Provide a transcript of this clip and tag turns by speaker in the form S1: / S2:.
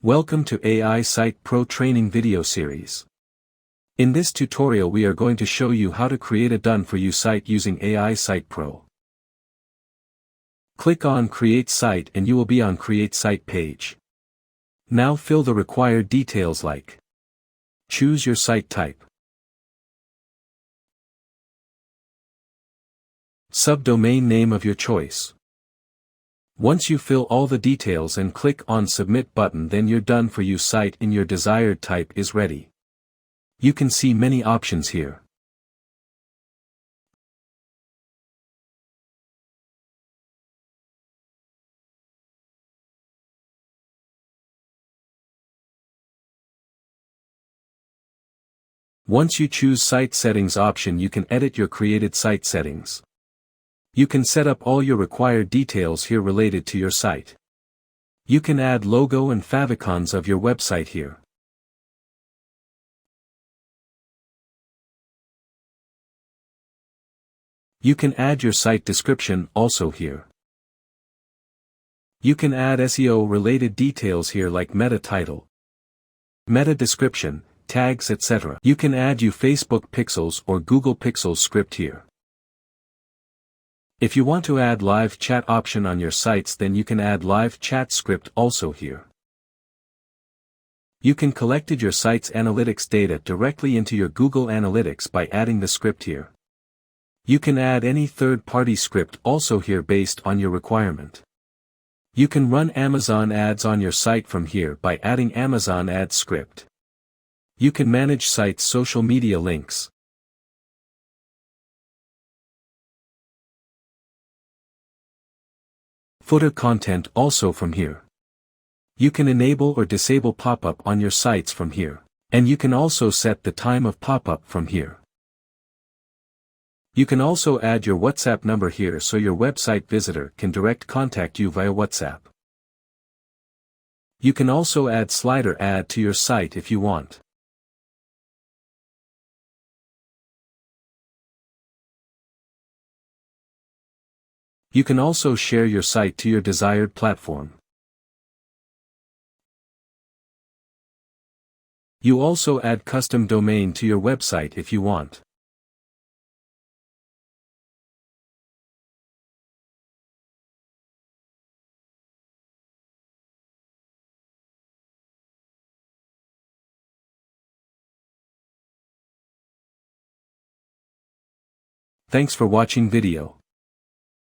S1: Welcome to AisitePro training video series. In this tutorial we are going to show you how to create a done-for-you site using AisitePro. Click on Create Site and you will be on Create Site page. Now fill the required details like choose your site type, subdomain name of your choice. Once you fill all the details and click on Submit button, then your done-for-you site in your desired type is ready. You can see many options here. Once you choose Site Settings option, you can edit your created site settings. You can set up all your required details here related to your site. You can add logo and favicons of your website here. You can add your site description also here. You can add SEO related details here like meta title, meta description, tags, etc. You can add your Facebook pixels or Google Pixels script here. If you want to add live chat option on your sites, then you can add live chat script also here. You can collected your site's analytics data directly into your Google Analytics by adding the script here. You can add any third-party script also here based on your requirement. You can run Amazon ads on your site from here by adding Amazon ads script. You can manage site's social media links. Footer content also from here. You can enable or disable pop-up on your sites from here, and you can also set the time of pop-up from here. You can also add your WhatsApp number here so your website visitor can direct contact you via WhatsApp. You can also add slider ad to your site if you want. You can also share your site to your desired platform. You also add custom domain to your website if you want. Thanks for watching video.